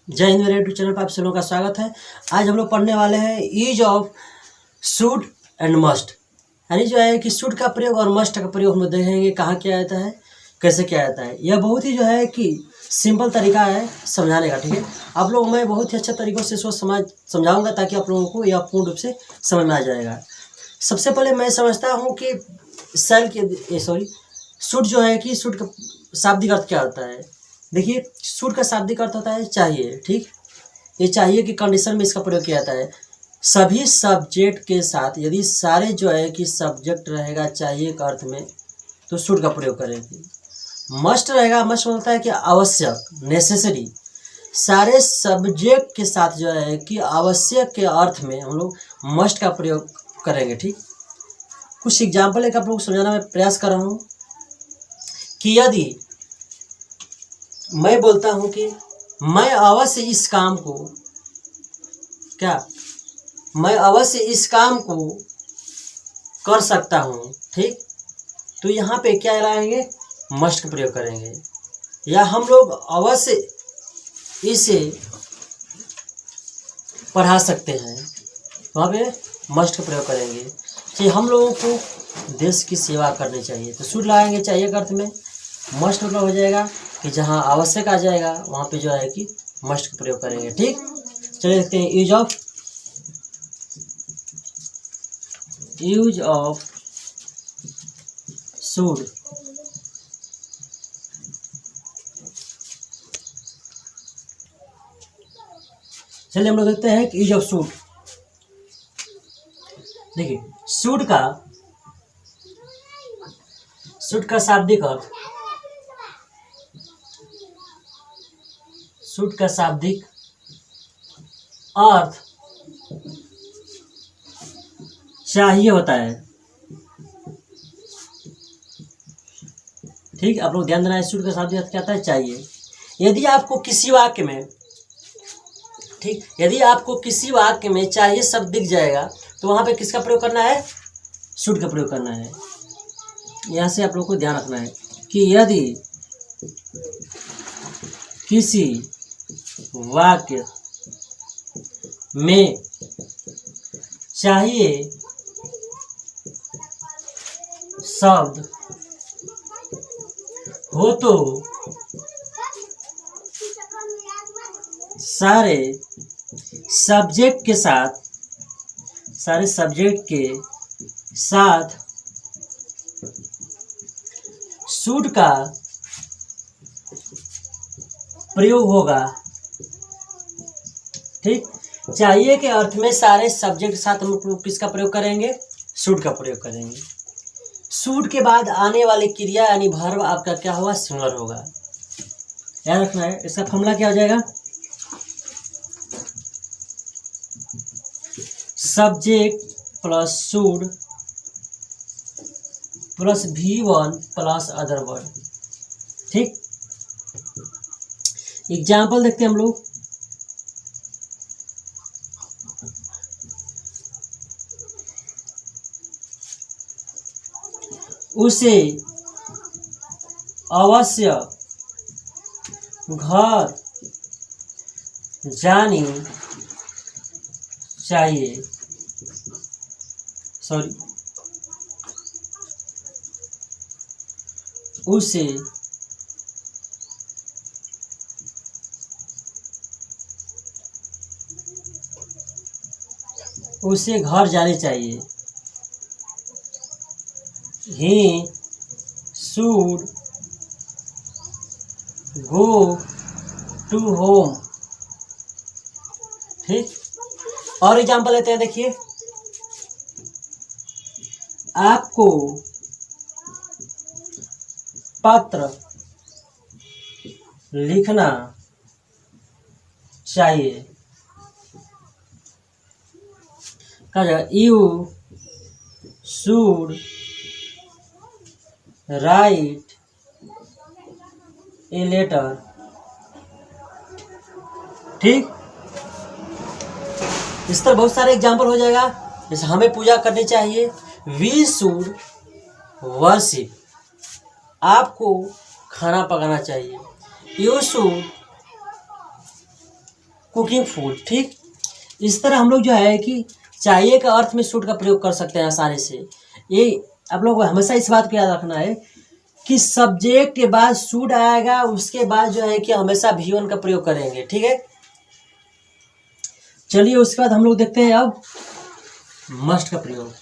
जय हिंद। मेरे YouTube channel पर आप सभी लोगों का स्वागत है। आज हम लोग पढ़ने वाले हैं use of should and must, यानी जो है कि शुड का प्रयोग और मस्ट का प्रयोग हम लोग देखेंगे कहाँ किया जाता है, कैसे किया जाता है। यह बहुत ही जो है कि सिंपल तरीका है समझाने का, ठीक है। आप लोग मैं बहुत ही अच्छे तरीक़ों से इसको समझाऊंगा ताकि आप लोगों को यह पूर्ण रूप से समझ में आ जाएगा। सबसे पहले मैं समझता हूँ कि शुड जो है कि शुड का शाब्दिक अर्थ क्या होता है। देखिए, शुड का शाब्दिक अर्थ होता है चाहिए, ठीक। ये चाहिए कि कंडीशन में इसका प्रयोग किया जाता है सभी सब्जेक्ट के साथ। यदि सारे जो है कि सब्जेक्ट रहेगा चाहिए के अर्थ में तो शुड का प्रयोग करेंगे। मस्ट रहेगा, मस्ट होता है कि आवश्यक, नेसेसरी। सारे सब्जेक्ट के साथ जो है कि आवश्यक के अर्थ में हम लोग मस्ट का प्रयोग करेंगे, ठीक। कुछ एग्जाम्पल एक आप लोग समझाना मैं प्रयास कर रहा हूँ कि यदि मैं बोलता हूँ कि मैं अवश्य इस काम को मैं अवश्य इस काम को कर सकता हूँ, ठीक। तो यहाँ पे क्या लाएंगे, मस्ट का प्रयोग करेंगे। या हम लोग अवश्य इसे पढ़ा सकते हैं, वहाँ पे मस्ट का प्रयोग करेंगे। कि हम लोगों को देश की सेवा करनी चाहिए तो शुड लगाएंगे चाहिए के अर्थ में। मस्ट मतलब हो जाएगा कि जहाँ आवश्यक आ जाएगा वहाँ पे जो है कि मस्ट का प्रयोग करेंगे, ठीक। चलिए देखते हैं यूज ऑफ शुड। चलिए हम लोग देखते हैं कि यूज ऑफ शुड। देखिए, शुड का शाब्दिक अर्थ, शुड का शाब्दिक अर्थ चाहिए होता है, ठीक। आप लोग ध्यान देना है, शुड का शाब्दिक अर्थ क्या होता है, चाहिए। यदि आपको किसी वाक्य में, ठीक, यदि आपको किसी वाक्य में चाहिए शब्द दिख जाएगा तो वहां पे किसका प्रयोग करना है, शुड का प्रयोग करना है। यहाँ से आप लोग को ध्यान रखना है कि यदि किसी वाक्य में चाहिए शब्द हो तो सारे सब्जेक्ट के साथ शुड का प्रयोग होगा, ठीक। चाहिए के अर्थ में सारे सब्जेक्ट के साथ हम लोग किसका प्रयोग करेंगे, शुड का प्रयोग करेंगे। शुड के बाद आने वाली क्रिया यानी वर्ब आपका क्या होगा, सिंगुलर होगा। याद रखना है। इसका फॉर्मूला क्या हो जाएगा, subject plus should plus V1 plus other word, ठीक। एग्जाम्पल देखते हैं हम लोग। उसे अवश्य घर जानी चाहिए, उसे घर जानी चाहिए। He should go to home, ठीक। और एग्जाम्पल लेते हैं। देखिए, आपको पत्र लिखना चाहिए, you should write a letter, ठीक। इस तरह बहुत सारे एग्जाम्पल हो जाएगा। जैसे हमें पूजा करनी चाहिए, वी शुड वर्शिप, आपको खाना पकाना चाहिए, यू शुड कुकिंग फूड। ठीक, इस तरह हम लोग जो है कि चाहिए का अर्थ में शुड का प्रयोग कर सकते हैं आसानी से। ये आप लोग को हमेशा इस बात को याद रखना है कि सब्जेक्ट के बाद शुड आएगा, उसके बाद जो है कि हमेशा भी1 का प्रयोग करेंगे। ठीक है, चलिए उसके बाद हम लोग देखते हैं अब मस्ट का प्रयोग।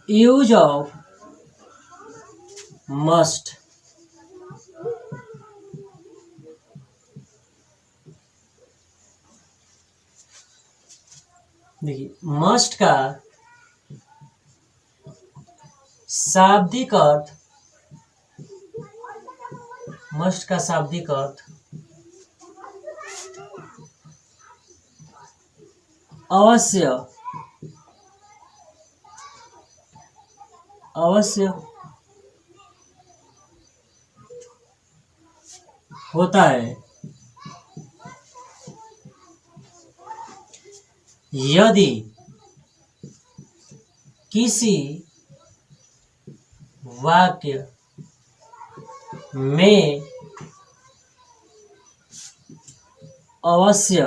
Use of must. देखिए, मस्ट का शाब्दिक अर्थ, मस्ट का शाब्दिक अर्थ अवश्य, अवश्य होता है यदि किसी वाक्य में अवश्य,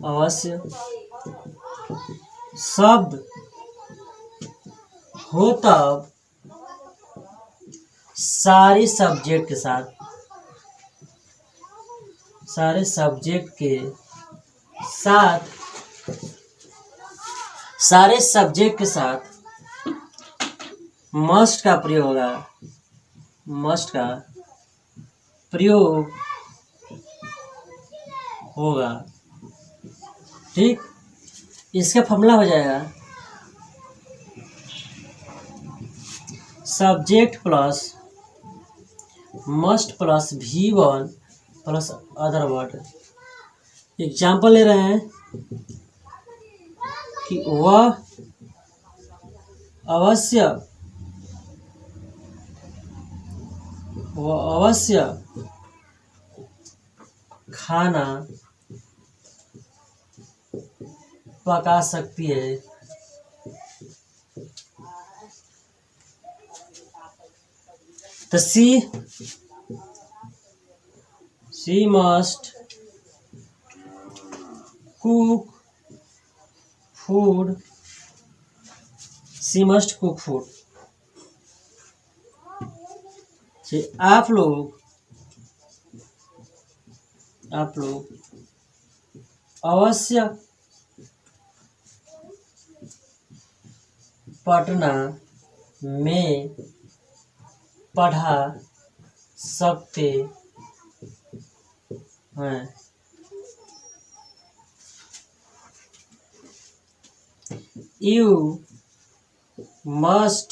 अवश्य शब्द हो तब सारे सब्जेक्ट के साथ, सारे सब्जेक्ट के साथ, सारे सब्जेक्ट के साथ मस्ट का प्रयोग होगा, मस्ट का प्रयोग होगा। ठीक, इसका फॉर्मूला हो जाएगा subject plus must plus V1 plus other word. Example ले रहे हैं कि वह अवश्य, वह अवश्य खाना पका सकती है। तो she must cook food, she must cook food। आप लोग अवश्य पटना में पढ़ा सकते हैं। You must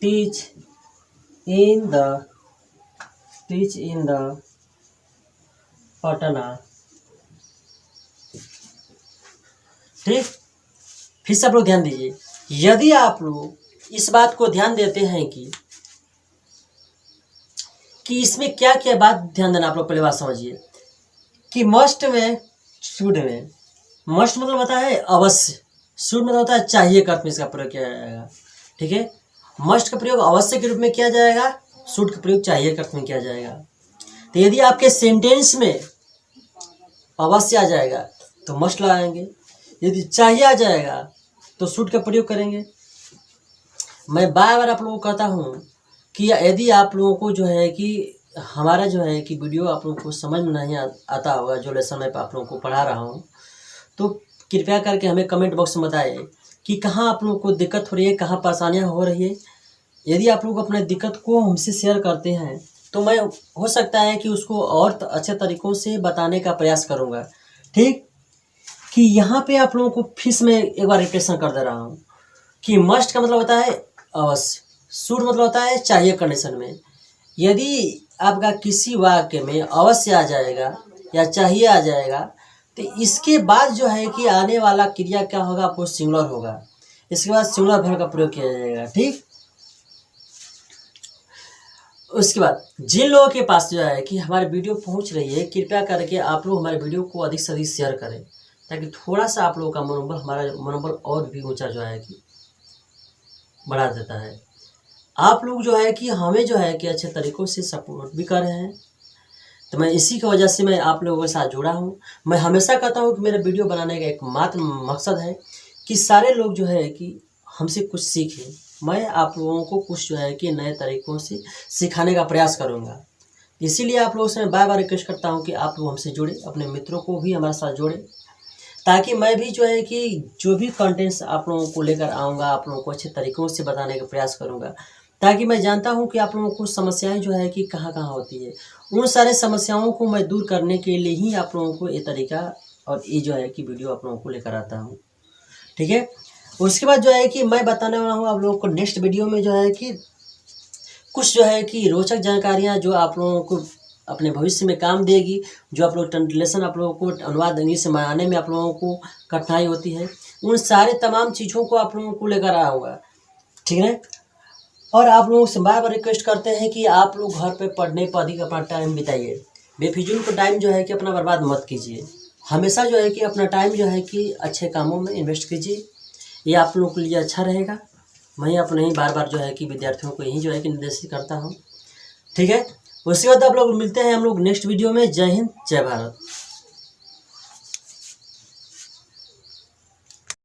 teach in the Patna. ठीक, फिर से आप लोग ध्यान दीजिए, यदि आप लोग इस बात को ध्यान देते हैं कि इसमें क्या क्या बात ध्यान देना, आप लोग पहले बात समझिए कि मस्ट में, शुड में, मस्ट मतलब होता है अवश्य, शुड मतलब होता है चाहिए का अर्थ में इसका प्रयोग किया जाएगा। ठीक है, मस्ट का प्रयोग अवश्य के रूप में किया जाएगा, शुड का प्रयोग चाहिए का अर्थ में किया जाएगा। तो यदि आपके सेंटेंस में अवश्य आ जाएगा तो मस्ट लगाएंगे, यदि चाहिए आ जाएगा तो शुड का प्रयोग करेंगे। मैं बार बार आप लोगों को कहता हूँ कि यदि आप लोगों को जो है कि हमारा जो है कि वीडियो आप लोगों को समझ में नहीं आता होगा, जो लेसन मैं आप लोगों को पढ़ा रहा हूँ, तो कृपया करके हमें कमेंट बॉक्स में बताएं कि कहाँ आप लोगों को दिक्कत हो रही है, कहाँ परेशानियाँ हो रही है। यदि आप लोग अपने दिक्कत को हमसे शेयर करते हैं तो मैं हो सकता है कि उसको और अच्छे तरीक़ों से बताने का प्रयास करूँगा। ठीक, कि यहाँ पे आप लोगों को फिर से मैं एक बार रिपीटेशन कर दे रहा हूँ कि मस्ट का मतलब होता है अवश्य, शुड मतलब होता है चाहिए कंडीशन में। यदि आपका किसी वाक्य में अवश्य आ जाएगा या चाहिए आ जाएगा तो इसके बाद जो है कि आने वाला क्रिया क्या होगा, आपको सिंगुलर होगा। इसके बाद सिंगुलर वर्ब का प्रयोग किया जाएगा, ठीक। उसके बाद जिन लोगों के पास जो है कि हमारी वीडियो पहुंच रही है, कृपया करके आप लोग हमारे वीडियो को अधिक से अधिक शेयर करें, ताकि थोड़ा सा आप लोगों का मनोबल, हमारा मनोबल और भी ऊंचा जो है कि बढ़ा देता है। आप लोग जो है कि हमें जो है कि अच्छे तरीक़ों से सपोर्ट भी कर रहे हैं, तो मैं इसी की वजह से मैं आप लोगों के साथ जुड़ा हूँ। मैं हमेशा कहता हूँ कि मेरा वीडियो बनाने का एकमात्र मकसद है कि सारे लोग जो है कि हमसे कुछ सीखें। मैं आप लोगों को कुछ जो है कि नए तरीक़ों से सिखाने का प्रयास करूँगा। इसीलिए आप लोगों से मैं बार बार रिक्वेस्ट करता हूँ कि आप लोग हमसे जुड़े, अपने मित्रों को भी हमारे साथ जोड़ें, ताकि मैं भी जो है कि जो भी कंटेंट्स आप लोगों को लेकर आऊँगा, आप लोगों को अच्छे तरीक़ों से बताने का प्रयास करूँगा, ताकि मैं जानता हूँ कि आप लोगों को समस्याएं जो है कि कहाँ कहाँ होती है। उन सारे समस्याओं को मैं दूर करने के लिए ही आप लोगों को ये तरीका और ये जो है कि वीडियो आप लोगों को लेकर आता हूँ, ठीक है। उसके बाद जो है कि मैं बताने वाला हूँ आप लोगों को नेक्स्ट वीडियो में जो है कि कुछ जो है कि रोचक जानकारियाँ जो आप लोगों को अपने भविष्य में काम देगी। जो आप लोग ट्रांसलेशन, आप लोगों को अनुवाद इंग्लिश में आने में आप लोगों को कठिनाई होती है, उन सारे तमाम चीज़ों को आप लोगों को लेकर आऊँगा, ठीक है। और आप लोगों से बार बार रिक्वेस्ट करते हैं कि आप लोग घर पे पढ़ने पर अधिक अपना टाइम बिताइए। बेफिजूल का टाइम जो है कि अपना बर्बाद मत कीजिए। हमेशा जो है कि अपना टाइम जो है कि अच्छे कामों में इन्वेस्ट कीजिए, ये आप लोगों के लिए अच्छा रहेगा। मैं अपने ही बार बार जो है कि विद्यार्थियों को यही जो है कि निर्देशित करता हूँ, ठीक है। उसके बाद आप लोग मिलते हैं हम लोग नेक्स्ट वीडियो में। जय हिंद, जय भारत।